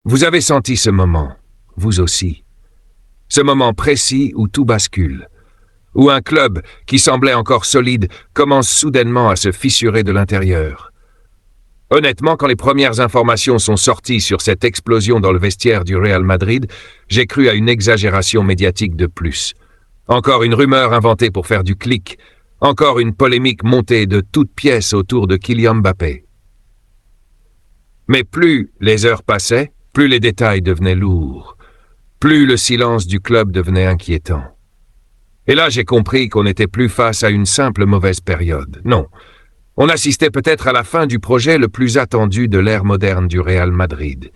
Vous avez senti ce moment, vous aussi. Ce moment précis où tout bascule, où un club qui semblait encore solide commence soudainement à se fissurer de l'intérieur. Honnêtement, quand les premières informations sont sorties sur cette explosion dans le vestiaire du Real Madrid, j'ai cru à une exagération médiatique de plus. Encore une rumeur inventée pour faire du clic, encore une polémique montée de toutes pièces autour de Kylian Mbappé. Mais plus les heures passaient, plus les détails devenaient lourds, plus le silence du club devenait inquiétant. Et là, j'ai compris qu'on n'était plus face à une simple mauvaise période. Non, on assistait peut-être à la fin du projet le plus attendu de l'ère moderne du Real Madrid.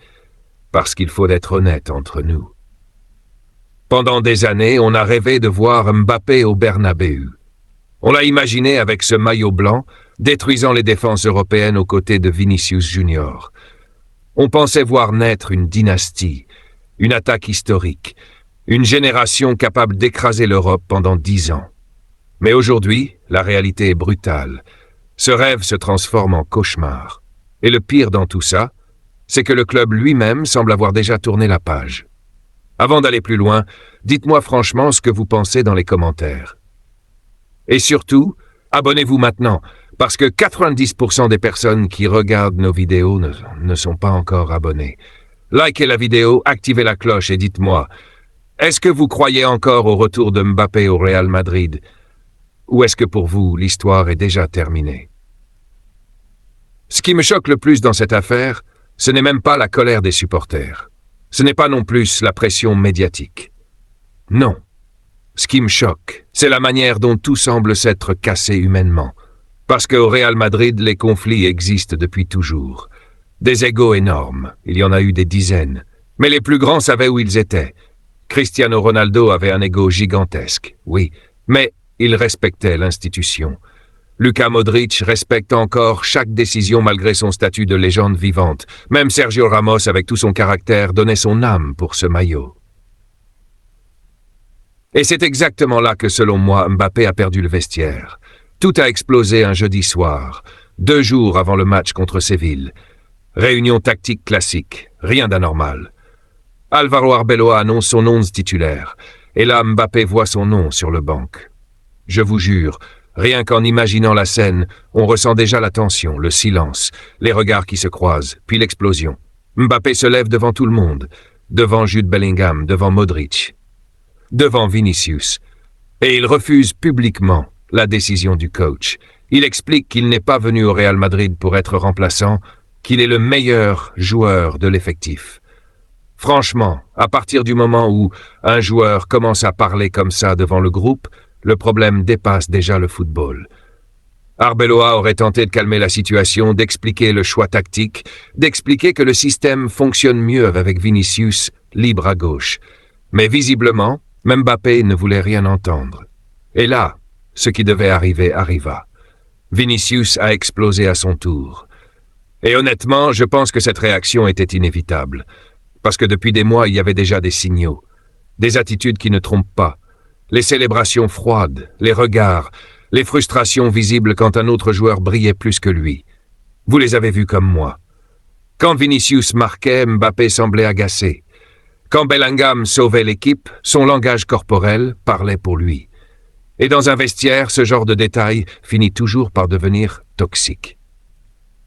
Parce qu'il faut être honnête entre nous. Pendant des années, on a rêvé de voir Mbappé au Bernabéu. On l'a imaginé avec ce maillot blanc, détruisant les défenses européennes aux côtés de Vinicius Junior. On pensait voir naître une dynastie, une attaque historique, une génération capable d'écraser l'Europe pendant 10 ans. Mais aujourd'hui, la réalité est brutale. Ce rêve se transforme en cauchemar. Et le pire dans tout ça, c'est que le club lui-même semble avoir déjà tourné la page. Avant d'aller plus loin, dites-moi franchement ce que vous pensez dans les commentaires. Et surtout, abonnez-vous maintenant, parce que 90% des personnes qui regardent nos vidéos ne sont pas encore abonnées. Likez la vidéo, activez la cloche et dites-moi, est-ce que vous croyez encore au retour de Mbappé au Real Madrid? Ou est-ce que pour vous, l'histoire est déjà terminée? Ce qui me choque le plus dans cette affaire, ce n'est même pas la colère des supporters. Ce n'est pas non plus la pression médiatique. Non. Ce qui me choque, c'est la manière dont tout semble s'être cassé humainement. Parce qu'au Real Madrid, les conflits existent depuis toujours. Des égos énormes, il y en a eu des dizaines. Mais les plus grands savaient où ils étaient. Cristiano Ronaldo avait un ego gigantesque, oui, mais il respectait l'institution. Luka Modric respecte encore chaque décision malgré son statut de légende vivante. Même Sergio Ramos, avec tout son caractère, donnait son âme pour ce maillot. Et c'est exactement là que, selon moi, Mbappé a perdu le vestiaire. Tout a explosé un jeudi soir, 2 jours avant le match contre Séville. Réunion tactique classique, rien d'anormal. Álvaro Arbeloa annonce son 11 titulaire, et là Mbappé voit son nom sur le banc. Je vous jure, rien qu'en imaginant la scène, on ressent déjà la tension, le silence, les regards qui se croisent, puis l'explosion. Mbappé se lève devant tout le monde, devant Jude Bellingham, devant Modric, devant Vinicius, et il refuse publiquement la décision du coach. Il explique qu'il n'est pas venu au Real Madrid pour être remplaçant, qu'il est le meilleur joueur de l'effectif. Franchement, à partir du moment où un joueur commence à parler comme ça devant le groupe, le problème dépasse déjà le football. Arbeloa aurait tenté de calmer la situation, d'expliquer le choix tactique, d'expliquer que le système fonctionne mieux avec Vinicius libre à gauche. Mais visiblement, Mbappé ne voulait rien entendre. Et là, ce qui devait arriver arriva. Vinicius a explosé à son tour. Et honnêtement, je pense que cette réaction était inévitable. Parce que depuis des mois, il y avait déjà des signaux. Des attitudes qui ne trompent pas. Les célébrations froides, les regards, les frustrations visibles quand un autre joueur brillait plus que lui. Vous les avez vus comme moi. Quand Vinicius marquait, Mbappé semblait agacé. Quand Bellingham sauvait l'équipe, son langage corporel parlait pour lui. Et dans un vestiaire, ce genre de détail finit toujours par devenir toxique.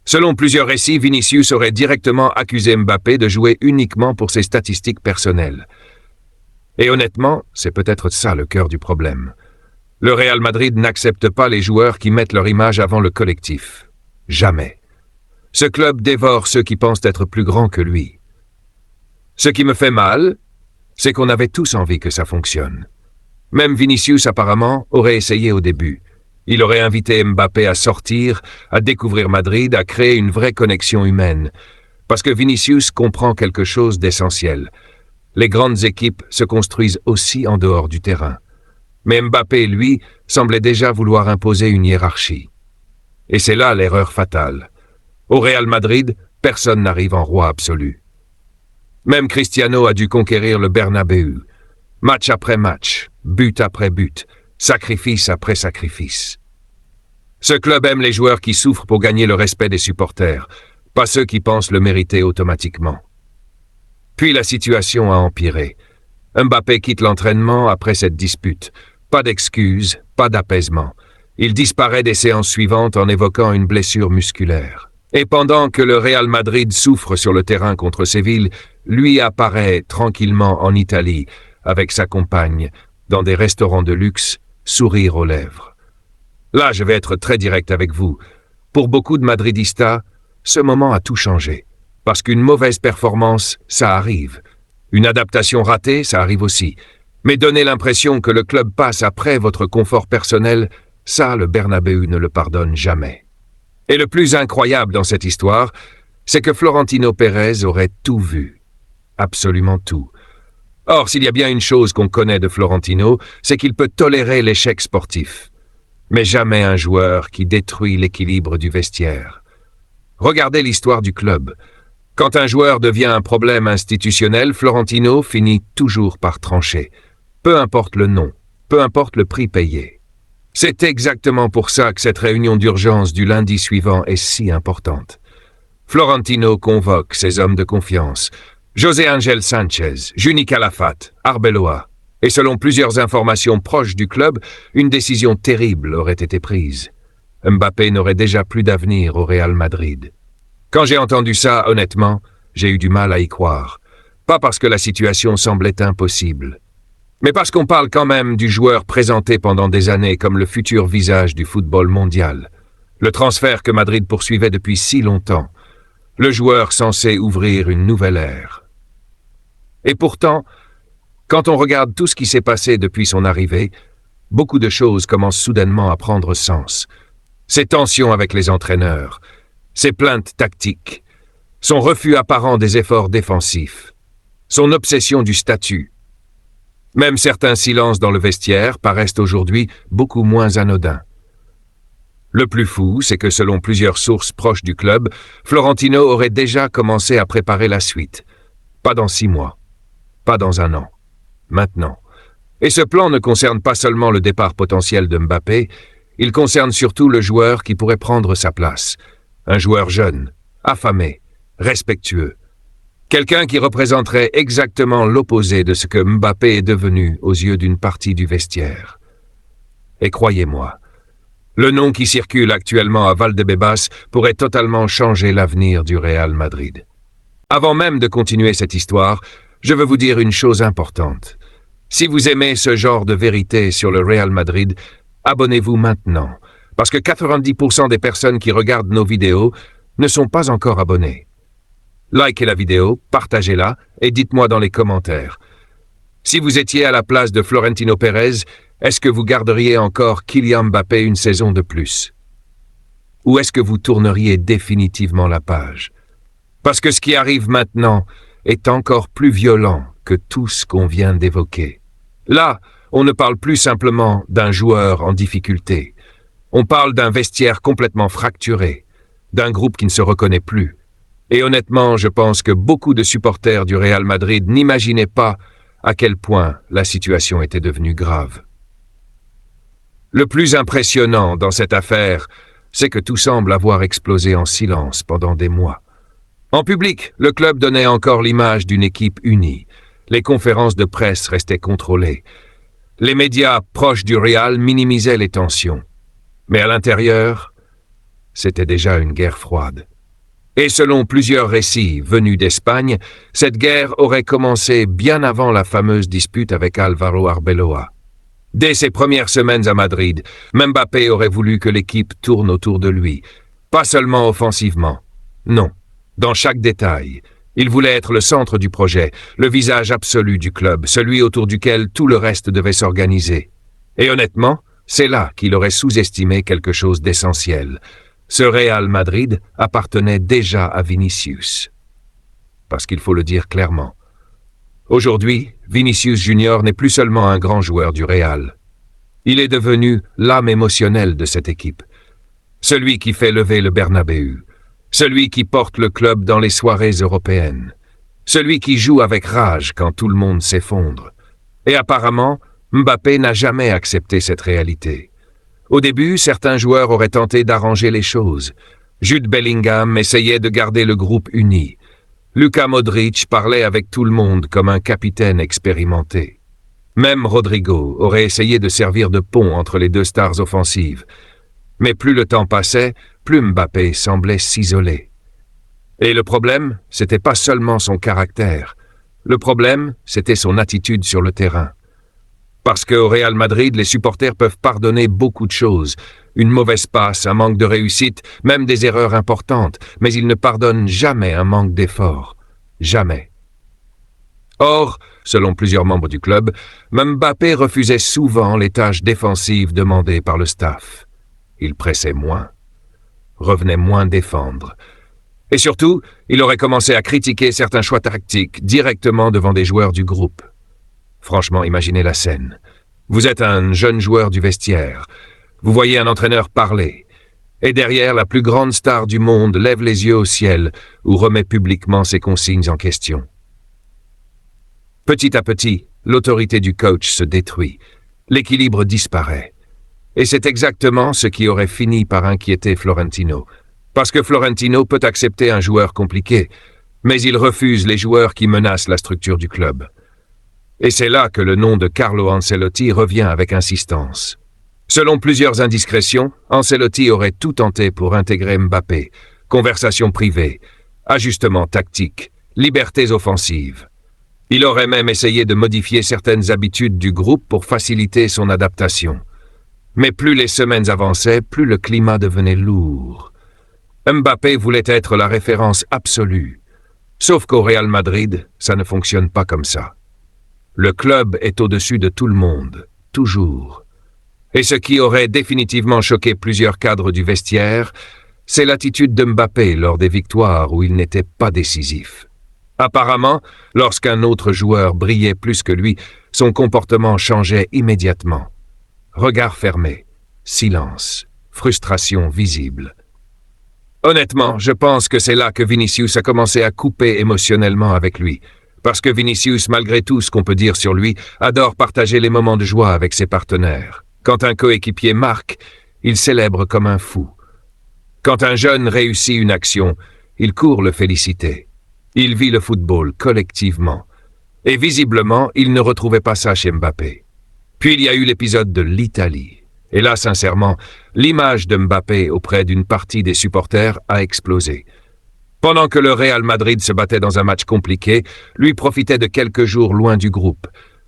Selon plusieurs récits, Vinicius aurait directement accusé Mbappé de jouer uniquement pour ses statistiques personnelles. Et honnêtement, c'est peut-être ça le cœur du problème. Le Real Madrid n'accepte pas les joueurs qui mettent leur image avant le collectif. Jamais. Ce club dévore ceux qui pensent être plus grands que lui. Ce qui me fait mal, c'est qu'on avait tous envie que ça fonctionne. Même Vinicius, apparemment, aurait essayé au début. Il aurait invité Mbappé à sortir, à découvrir Madrid, à créer une vraie connexion humaine. Parce que Vinicius comprend quelque chose d'essentiel. Les grandes équipes se construisent aussi en dehors du terrain. Mais Mbappé, lui, semblait déjà vouloir imposer une hiérarchie. Et c'est là l'erreur fatale. Au Real Madrid, personne n'arrive en roi absolu. Même Cristiano a dû conquérir le Bernabéu. Match après match, but après but, sacrifice après sacrifice. Ce club aime les joueurs qui souffrent pour gagner le respect des supporters, pas ceux qui pensent le mériter automatiquement. Puis la situation a empiré. Mbappé quitte l'entraînement après cette dispute. Pas d'excuses, pas d'apaisement. Il disparaît des séances suivantes en évoquant une blessure musculaire. Et pendant que le Real Madrid souffre sur le terrain contre Séville, lui apparaît tranquillement en Italie, avec sa compagne, dans des restaurants de luxe, sourire aux lèvres. Là, je vais être très direct avec vous. Pour beaucoup de Madridistas, ce moment a tout changé. Parce qu'une mauvaise performance, ça arrive. Une adaptation ratée, ça arrive aussi. Mais donner l'impression que le club passe après votre confort personnel, ça, le Bernabéu ne le pardonne jamais. Et le plus incroyable dans cette histoire, c'est que Florentino Pérez aurait tout vu. Absolument tout. Or, s'il y a bien une chose qu'on connaît de Florentino, c'est qu'il peut tolérer l'échec sportif. Mais jamais un joueur qui détruit l'équilibre du vestiaire. Regardez l'histoire du club. Quand un joueur devient un problème institutionnel, Florentino finit toujours par trancher. Peu importe le nom, peu importe le prix payé. C'est exactement pour ça que cette réunion d'urgence du lundi suivant est si importante. Florentino convoque ses hommes de confiance, José Ángel Sánchez, Juni Calafat, Arbeloa, et selon plusieurs informations proches du club, une décision terrible aurait été prise. Mbappé n'aurait déjà plus d'avenir au Real Madrid. Quand j'ai entendu ça, honnêtement, j'ai eu du mal à y croire. Pas parce que la situation semblait impossible, mais parce qu'on parle quand même du joueur présenté pendant des années comme le futur visage du football mondial. Le transfert que Madrid poursuivait depuis si longtemps. Le joueur censé ouvrir une nouvelle ère. Et pourtant, quand on regarde tout ce qui s'est passé depuis son arrivée, beaucoup de choses commencent soudainement à prendre sens. Ses tensions avec les entraîneurs, ses plaintes tactiques, son refus apparent des efforts défensifs, son obsession du statut. Même certains silences dans le vestiaire paraissent aujourd'hui beaucoup moins anodins. Le plus fou, c'est que selon plusieurs sources proches du club, Florentino aurait déjà commencé à préparer la suite. Pas dans 6 mois, pas dans 1 an, maintenant. Et ce plan ne concerne pas seulement le départ potentiel de Mbappé, il concerne surtout le joueur qui pourrait prendre sa place. Un joueur jeune, affamé, respectueux. Quelqu'un qui représenterait exactement l'opposé de ce que Mbappé est devenu aux yeux d'une partie du vestiaire. Et croyez-moi, le nom qui circule actuellement à Valdebebas pourrait totalement changer l'avenir du Real Madrid. Avant même de continuer cette histoire, je veux vous dire une chose importante. Si vous aimez ce genre de vérité sur le Real Madrid, abonnez-vous maintenant, parce que 90% des personnes qui regardent nos vidéos ne sont pas encore abonnées. Likez la vidéo, partagez-la et dites-moi dans les commentaires. Si vous étiez à la place de Florentino Pérez, est-ce que vous garderiez encore Kylian Mbappé une saison de plus? Ou est-ce que vous tourneriez définitivement la page? Parce que ce qui arrive maintenant est encore plus violent que tout ce qu'on vient d'évoquer. Là, on ne parle plus simplement d'un joueur en difficulté. On parle d'un vestiaire complètement fracturé, d'un groupe qui ne se reconnaît plus. Et honnêtement, je pense que beaucoup de supporters du Real Madrid n'imaginaient pas à quel point la situation était devenue grave. Le plus impressionnant dans cette affaire, c'est que tout semble avoir explosé en silence pendant des mois. En public, le club donnait encore l'image d'une équipe unie. Les conférences de presse restaient contrôlées. Les médias proches du Real minimisaient les tensions. Mais à l'intérieur, c'était déjà une guerre froide. Et selon plusieurs récits venus d'Espagne, cette guerre aurait commencé bien avant la fameuse dispute avec Álvaro Arbeloa. Dès ses premières semaines à Madrid, Mbappé aurait voulu que l'équipe tourne autour de lui. Pas seulement offensivement. Non, dans chaque détail. Il voulait être le centre du projet, le visage absolu du club, celui autour duquel tout le reste devait s'organiser. Et honnêtement, c'est là qu'il aurait sous-estimé quelque chose d'essentiel. Ce Real Madrid appartenait déjà à Vinicius. Parce qu'il faut le dire clairement. Aujourd'hui, Vinicius Junior n'est plus seulement un grand joueur du Real. Il est devenu l'âme émotionnelle de cette équipe. Celui qui fait lever le Bernabéu. Celui qui porte le club dans les soirées européennes. Celui qui joue avec rage quand tout le monde s'effondre. Et apparemment, Mbappé n'a jamais accepté cette réalité. Au début, certains joueurs auraient tenté d'arranger les choses. Jude Bellingham essayait de garder le groupe uni. Luka Modric parlait avec tout le monde comme un capitaine expérimenté. Même Rodrigo aurait essayé de servir de pont entre les deux stars offensives. Mais plus le temps passait, plus Mbappé semblait s'isoler. Et le problème, c'était pas seulement son caractère. Le problème, c'était son attitude sur le terrain. Parce qu'au Real Madrid, les supporters peuvent pardonner beaucoup de choses. Une mauvaise passe, un manque de réussite, même des erreurs importantes, mais ils ne pardonnent jamais un manque d'effort. Jamais. Or, selon plusieurs membres du club, Mbappé refusait souvent les tâches défensives demandées par le staff. Il pressait moins, revenait moins défendre. Et surtout, il aurait commencé à critiquer certains choix tactiques directement devant des joueurs du groupe. Franchement, imaginez la scène. Vous êtes un jeune joueur du vestiaire. Vous voyez un entraîneur parler. Et derrière, la plus grande star du monde lève les yeux au ciel ou remet publiquement ses consignes en question. Petit à petit, l'autorité du coach se détruit. L'équilibre disparaît. Et c'est exactement ce qui aurait fini par inquiéter Florentino. Parce que Florentino peut accepter un joueur compliqué, mais il refuse les joueurs qui menacent la structure du club. Et c'est là que le nom de Carlo Ancelotti revient avec insistance. Selon plusieurs indiscrétions, Ancelotti aurait tout tenté pour intégrer Mbappé. Conversations privées, ajustements tactiques, libertés offensives. Il aurait même essayé de modifier certaines habitudes du groupe pour faciliter son adaptation. Mais plus les semaines avançaient, plus le climat devenait lourd. Mbappé voulait être la référence absolue. Sauf qu'au Real Madrid, ça ne fonctionne pas comme ça. Le club est au-dessus de tout le monde, toujours. Et ce qui aurait définitivement choqué plusieurs cadres du vestiaire, c'est l'attitude de Mbappé lors des victoires où il n'était pas décisif. Apparemment, lorsqu'un autre joueur brillait plus que lui, son comportement changeait immédiatement. Regard fermé, silence, frustration visible. Honnêtement, je pense que c'est là que Vinicius a commencé à couper émotionnellement avec lui. Parce que Vinicius, malgré tout ce qu'on peut dire sur lui, adore partager les moments de joie avec ses partenaires. Quand un coéquipier marque, il célèbre comme un fou. Quand un jeune réussit une action, il court le féliciter. Il vit le football collectivement. Et visiblement, il ne retrouvait pas ça chez Mbappé. Puis il y a eu l'épisode de l'Italie. Et là, sincèrement, l'image de Mbappé auprès d'une partie des supporters a explosé. Pendant que le Real Madrid se battait dans un match compliqué, lui profitait de quelques jours loin du groupe.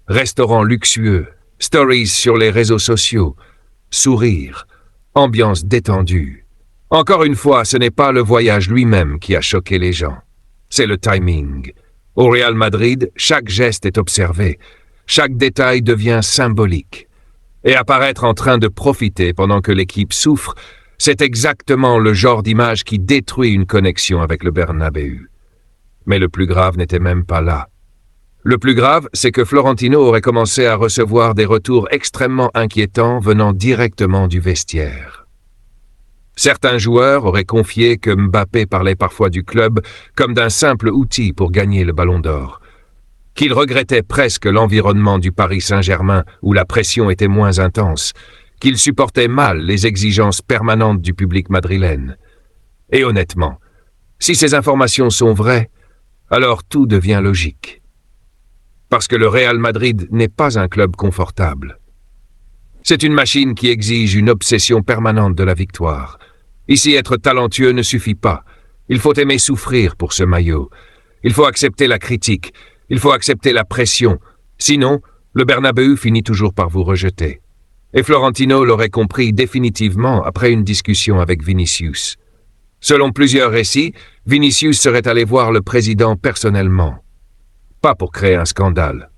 Restaurants luxueux, stories sur les réseaux sociaux, sourires, ambiance détendue. Encore une fois, ce n'est pas le voyage lui-même qui a choqué les gens. C'est le timing. Au Real Madrid, chaque geste est observé. Chaque détail devient symbolique. Et apparaître en train de profiter pendant que l'équipe souffre, c'est exactement le genre d'image qui détruit une connexion avec le Bernabéu. Mais le plus grave n'était même pas là. Le plus grave, c'est que Florentino aurait commencé à recevoir des retours extrêmement inquiétants venant directement du vestiaire. Certains joueurs auraient confié que Mbappé parlait parfois du club comme d'un simple outil pour gagner le Ballon d'Or, qu'il regrettait presque l'environnement du Paris Saint-Germain où la pression était moins intense, qu'il supportait mal les exigences permanentes du public madrilène. Et honnêtement, si ces informations sont vraies, alors tout devient logique. Parce que le Real Madrid n'est pas un club confortable. C'est une machine qui exige une obsession permanente de la victoire. Ici, être talentueux ne suffit pas. Il faut aimer souffrir pour ce maillot. Il faut accepter la critique. Il faut accepter la pression. Sinon, le Bernabéu finit toujours par vous rejeter. Et Florentino l'aurait compris définitivement après une discussion avec Vinicius. Selon plusieurs récits, Vinicius serait allé voir le président personnellement. Pas pour créer un scandale,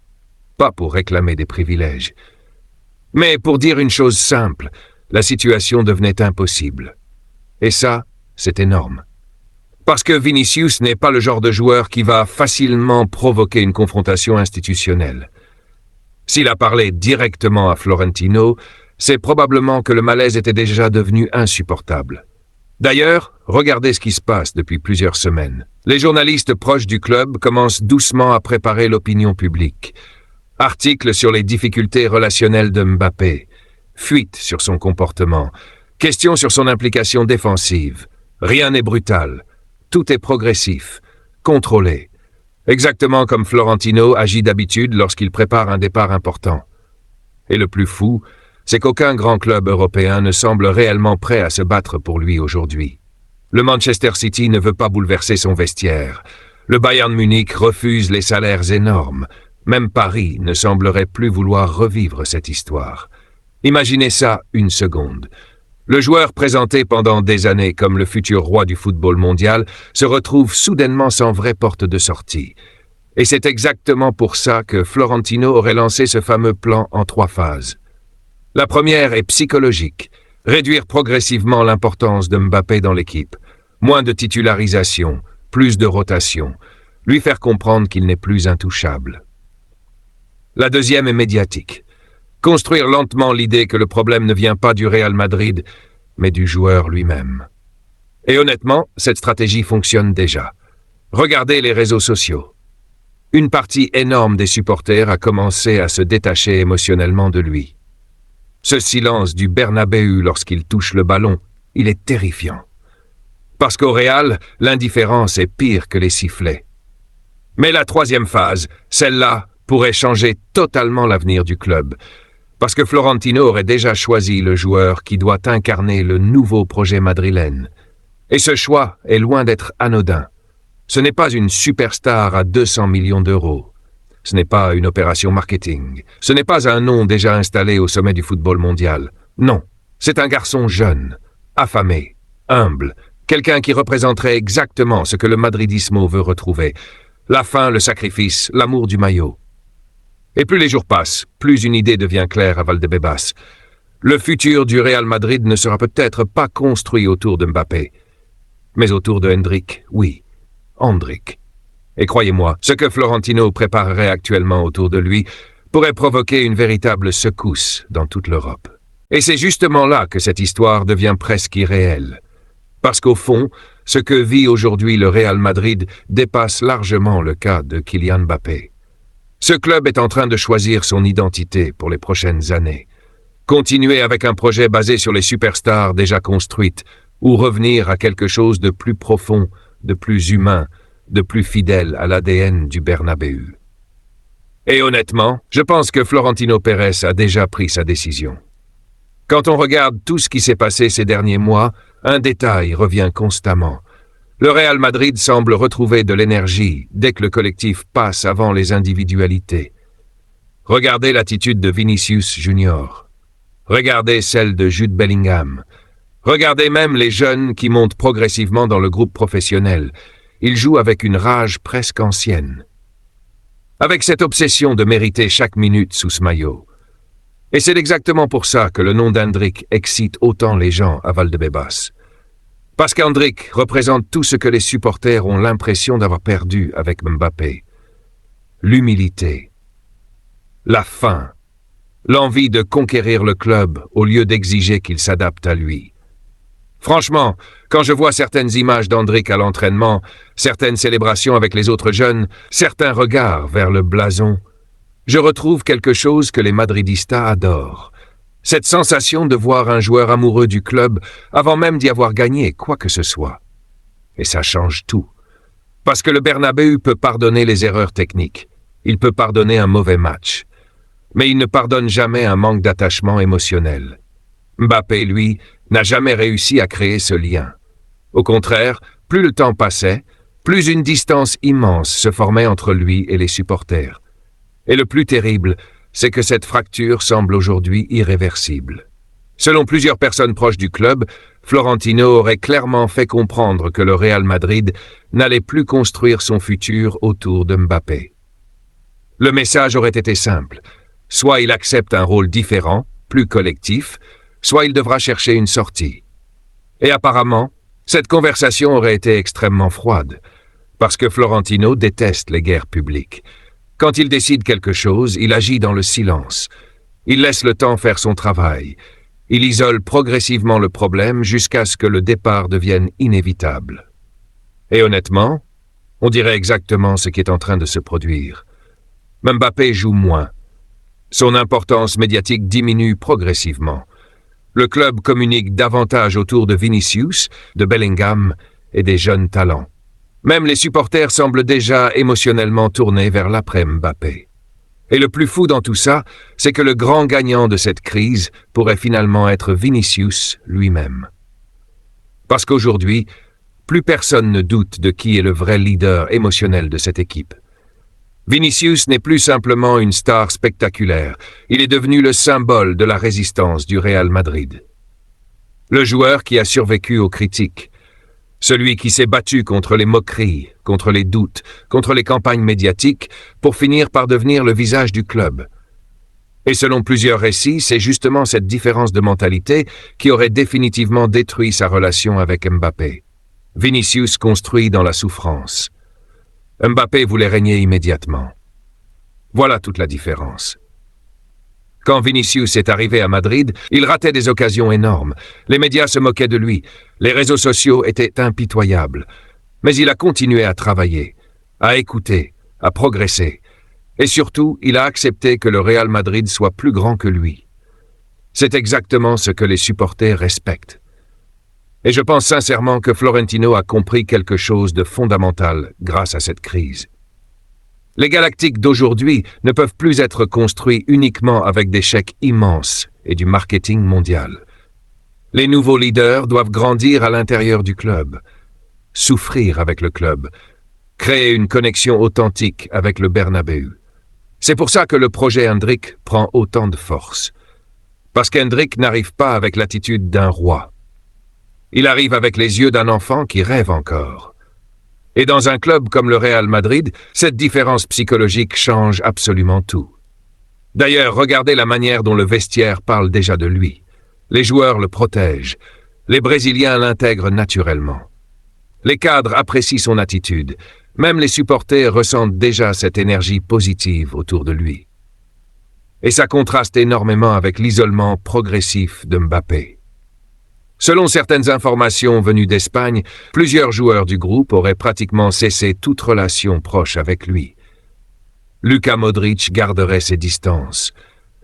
pas pour réclamer des privilèges, mais pour dire une chose simple, la situation devenait impossible. Et ça, c'est énorme. Parce que Vinicius n'est pas le genre de joueur qui va facilement provoquer une confrontation institutionnelle. S'il a parlé directement à Florentino, c'est probablement que le malaise était déjà devenu insupportable. D'ailleurs, regardez ce qui se passe depuis plusieurs semaines. Les journalistes proches du club commencent doucement à préparer l'opinion publique. Articles sur les difficultés relationnelles de Mbappé, fuites sur son comportement, questions sur son implication défensive. Rien n'est brutal, tout est progressif. contrôlé. Exactement comme Florentino agit d'habitude lorsqu'il prépare un départ important. Et le plus fou, c'est qu'aucun grand club européen ne semble réellement prêt à se battre pour lui aujourd'hui. Le Manchester City ne veut pas bouleverser son vestiaire. Le Bayern Munich refuse les salaires énormes. Même Paris ne semblerait plus vouloir revivre cette histoire. Imaginez ça une seconde. Le joueur présenté pendant des années comme le futur roi du football mondial se retrouve soudainement sans vraie porte de sortie. Et c'est exactement pour ça que Florentino aurait lancé ce fameux plan en 3 phases. La première est psychologique. Réduire progressivement l'importance de Mbappé dans l'équipe. Moins de titularisation, plus de rotation. Lui faire comprendre qu'il n'est plus intouchable. La deuxième est médiatique. Construire lentement l'idée que le problème ne vient pas du Real Madrid, mais du joueur lui-même. Et honnêtement, cette stratégie fonctionne déjà. Regardez les réseaux sociaux. Une partie énorme des supporters a commencé à se détacher émotionnellement de lui. Ce silence du Bernabéu lorsqu'il touche le ballon, il est terrifiant. Parce qu'au Real, l'indifférence est pire que les sifflets. Mais la troisième phase, celle-là, pourrait changer totalement l'avenir du club. Parce que Florentino aurait déjà choisi le joueur qui doit incarner le nouveau projet madrilène. Et ce choix est loin d'être anodin. Ce n'est pas une superstar à 200 millions d'euros. Ce n'est pas une opération marketing. Ce n'est pas un nom déjà installé au sommet du football mondial. Non, c'est un garçon jeune, affamé, humble, quelqu'un qui représenterait exactement ce que le madridismo veut retrouver. La faim, le sacrifice, l'amour du maillot. Et plus les jours passent, plus une idée devient claire à Valdebebas. Le futur du Real Madrid ne sera peut-être pas construit autour de Mbappé, mais autour de Hendrik, oui, Hendrik. Et croyez-moi, ce que Florentino préparerait actuellement autour de lui pourrait provoquer une véritable secousse dans toute l'Europe. Et c'est justement là que cette histoire devient presque irréelle. Parce qu'au fond, ce que vit aujourd'hui le Real Madrid dépasse largement le cas de Kylian Mbappé. Ce club est en train de choisir son identité pour les prochaines années. Continuer avec un projet basé sur les superstars déjà construites, ou revenir à quelque chose de plus profond, de plus humain, de plus fidèle à l'ADN du Bernabéu. Et honnêtement, je pense que Florentino Pérez a déjà pris sa décision. Quand on regarde tout ce qui s'est passé ces derniers mois, un détail revient constamment. Le Real Madrid semble retrouver de l'énergie dès que le collectif passe avant les individualités. Regardez l'attitude de Vinicius Junior. Regardez celle de Jude Bellingham. Regardez même les jeunes qui montent progressivement dans le groupe professionnel. Ils jouent avec une rage presque ancienne. Avec cette obsession de mériter chaque minute sous ce maillot. Et c'est exactement pour ça que le nom d'Hendrik excite autant les gens à Valdebebas. Parce qu'Hendrik représente tout ce que les supporters ont l'impression d'avoir perdu avec Mbappé. L'humilité, la faim, l'envie de conquérir le club au lieu d'exiger qu'il s'adapte à lui. Franchement, quand je vois certaines images d'Hendrik à l'entraînement, certaines célébrations avec les autres jeunes, certains regards vers le blason, je retrouve quelque chose que les madridistas adorent. Cette sensation de voir un joueur amoureux du club avant même d'y avoir gagné quoi que ce soit. Et ça change tout. Parce que le Bernabéu peut pardonner les erreurs techniques. Il peut pardonner un mauvais match. Mais il ne pardonne jamais un manque d'attachement émotionnel. Mbappé, lui, n'a jamais réussi à créer ce lien. Au contraire, plus le temps passait, plus une distance immense se formait entre lui et les supporters. Et le plus terrible, c'est que cette fracture semble aujourd'hui irréversible. Selon plusieurs personnes proches du club, Florentino aurait clairement fait comprendre que le Real Madrid n'allait plus construire son futur autour de Mbappé. Le message aurait été simple. Soit il accepte un rôle différent, plus collectif, soit il devra chercher une sortie. Et apparemment, cette conversation aurait été extrêmement froide, parce que Florentino déteste les guerres publiques. Quand il décide quelque chose, il agit dans le silence. Il laisse le temps faire son travail. Il isole progressivement le problème jusqu'à ce que le départ devienne inévitable. Et honnêtement, on dirait exactement ce qui est en train de se produire. Mbappé joue moins. Son importance médiatique diminue progressivement. Le club communique davantage autour de Vinicius, de Bellingham et des jeunes talents. Même les supporters semblent déjà émotionnellement tournés vers l'après-Mbappé. Et le plus fou dans tout ça, c'est que le grand gagnant de cette crise pourrait finalement être Vinicius lui-même. Parce qu'aujourd'hui, plus personne ne doute de qui est le vrai leader émotionnel de cette équipe. Vinicius n'est plus simplement une star spectaculaire, il est devenu le symbole de la résistance du Real Madrid. Le joueur qui a survécu aux critiques, celui qui s'est battu contre les moqueries, contre les doutes, contre les campagnes médiatiques, pour finir par devenir le visage du club. Et selon plusieurs récits, c'est justement cette différence de mentalité qui aurait définitivement détruit sa relation avec Mbappé. Vinicius construit dans la souffrance. Mbappé voulait régner immédiatement. Voilà toute la différence. Quand Vinicius est arrivé à Madrid, il ratait des occasions énormes. Les médias se moquaient de lui. Les réseaux sociaux étaient impitoyables. Mais il a continué à travailler, à écouter, à progresser. Et surtout, il a accepté que le Real Madrid soit plus grand que lui. C'est exactement ce que les supporters respectent. Et je pense sincèrement que Florentino a compris quelque chose de fondamental grâce à cette crise. Les Galactiques d'aujourd'hui ne peuvent plus être construits uniquement avec des chèques immenses et du marketing mondial. Les nouveaux leaders doivent grandir à l'intérieur du club, souffrir avec le club, créer une connexion authentique avec le Bernabéu. C'est pour ça que le projet Endrick prend autant de force. Parce qu'Endrick n'arrive pas avec l'attitude d'un roi. Il arrive avec les yeux d'un enfant qui rêve encore. Et dans un club comme le Real Madrid, cette différence psychologique change absolument tout. D'ailleurs, regardez la manière dont le vestiaire parle déjà de lui. Les joueurs le protègent. Les Brésiliens l'intègrent naturellement. Les cadres apprécient son attitude. Même les supporters ressentent déjà cette énergie positive autour de lui. Et ça contraste énormément avec l'isolement progressif de Mbappé. Selon certaines informations venues d'Espagne, plusieurs joueurs du groupe auraient pratiquement cessé toute relation proche avec lui. Luka Modric garderait ses distances.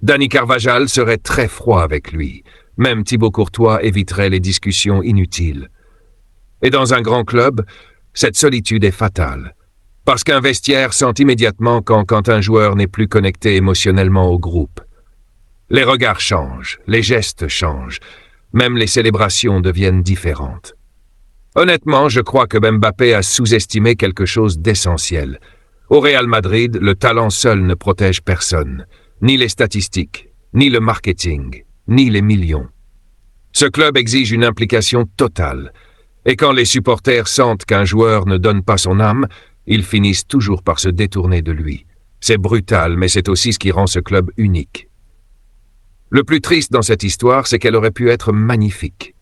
Dani Carvajal serait très froid avec lui. Même Thibaut Courtois éviterait les discussions inutiles. Et dans un grand club, cette solitude est fatale. Parce qu'un vestiaire sent immédiatement quand un joueur n'est plus connecté émotionnellement au groupe. Les regards changent, les gestes changent. Même les célébrations deviennent différentes. Honnêtement, je crois que Mbappé a sous-estimé quelque chose d'essentiel. Au Real Madrid, le talent seul ne protège personne. Ni les statistiques, ni le marketing, ni les millions. Ce club exige une implication totale. Et quand les supporters sentent qu'un joueur ne donne pas son âme, ils finissent toujours par se détourner de lui. C'est brutal, mais c'est aussi ce qui rend ce club unique. Le plus triste dans cette histoire, c'est qu'elle aurait pu être magnifique.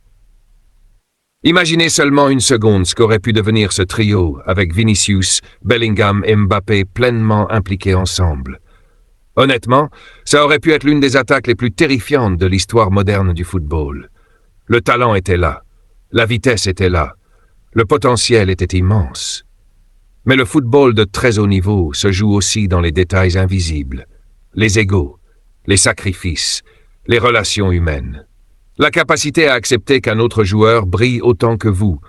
Imaginez seulement une seconde ce qu'aurait pu devenir ce trio avec Vinicius, Bellingham et Mbappé pleinement impliqués ensemble. Honnêtement, ça aurait pu être l'une des attaques les plus terrifiantes de l'histoire moderne du football. Le talent était là, la vitesse était là, le potentiel était immense. Mais le football de très haut niveau se joue aussi dans les détails invisibles, les égos, les sacrifices, les relations humaines. La capacité à accepter qu'un autre joueur brille autant que vous.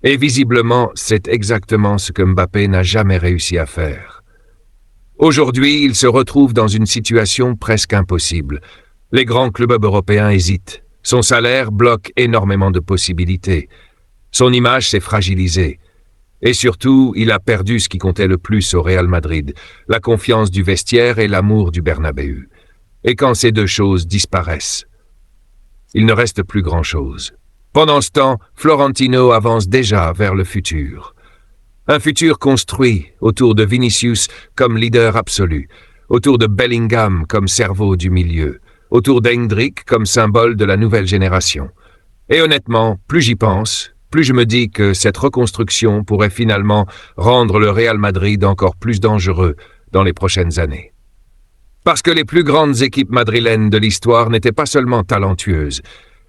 Et visiblement, c'est exactement ce que Mbappé n'a jamais réussi à faire. Aujourd'hui, il se retrouve dans une situation presque impossible. Les grands clubs européens hésitent. Son salaire bloque énormément de possibilités. Son image s'est fragilisée. Et surtout, il a perdu ce qui comptait le plus au Real Madrid, la confiance du vestiaire et l'amour du Bernabéu. Et quand ces deux choses disparaissent, il ne reste plus grand-chose. Pendant ce temps, Florentino avance déjà vers le futur. Un futur construit autour de Vinicius comme leader absolu, autour de Bellingham comme cerveau du milieu, autour d'Endrick comme symbole de la nouvelle génération. Et honnêtement, plus j'y pense, plus je me dis que cette reconstruction pourrait finalement rendre le Real Madrid encore plus dangereux dans les prochaines années. Parce que les plus grandes équipes madrilènes de l'histoire n'étaient pas seulement talentueuses,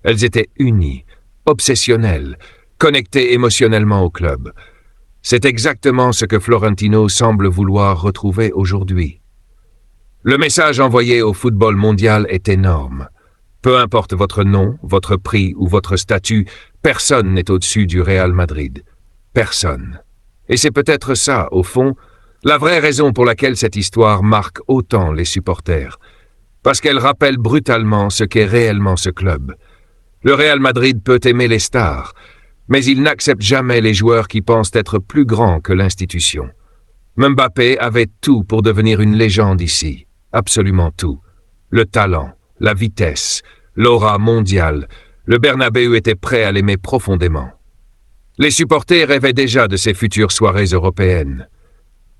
elles étaient unies, obsessionnelles, connectées émotionnellement au club. C'est exactement ce que Florentino semble vouloir retrouver aujourd'hui. Le message envoyé au football mondial est énorme. Peu importe votre nom, votre prix ou votre statut, personne n'est au-dessus du Real Madrid. Personne. Et c'est peut-être ça, au fond, la vraie raison pour laquelle cette histoire marque autant les supporters. Parce qu'elle rappelle brutalement ce qu'est réellement ce club. Le Real Madrid peut aimer les stars, mais il n'accepte jamais les joueurs qui pensent être plus grands que l'institution. Mbappé avait tout pour devenir une légende ici, absolument tout. Le talent, la vitesse, l'aura mondiale, le Bernabéu était prêt à l'aimer profondément. Les supporters rêvaient déjà de ces futures soirées européennes.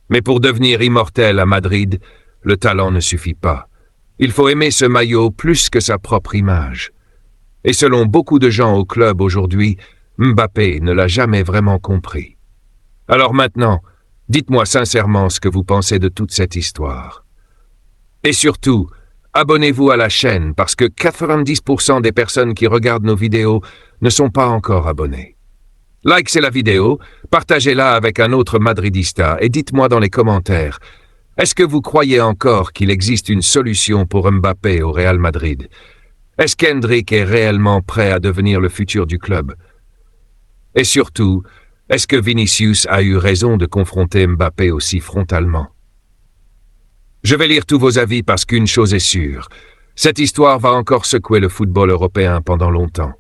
Mais pour devenir immortel à Madrid, le talent ne suffit pas. Il faut aimer ce maillot plus que sa propre image. Et selon beaucoup de gens au club aujourd'hui, Mbappé ne l'a jamais vraiment compris. Alors maintenant, dites-moi sincèrement ce que vous pensez de toute cette histoire. Et surtout, abonnez-vous à la chaîne parce que 90% des personnes qui regardent nos vidéos ne sont pas encore abonnées. Likez la vidéo, partagez-la avec un autre madridista et dites-moi dans les commentaires, est-ce que vous croyez encore qu'il existe une solution pour Mbappé au Real Madrid? Est-ce qu'Hendrick est réellement prêt à devenir le futur du club? Et surtout, est-ce que Vinicius a eu raison de confronter Mbappé aussi frontalement? Je vais lire tous vos avis parce qu'une chose est sûre, cette histoire va encore secouer le football européen pendant longtemps.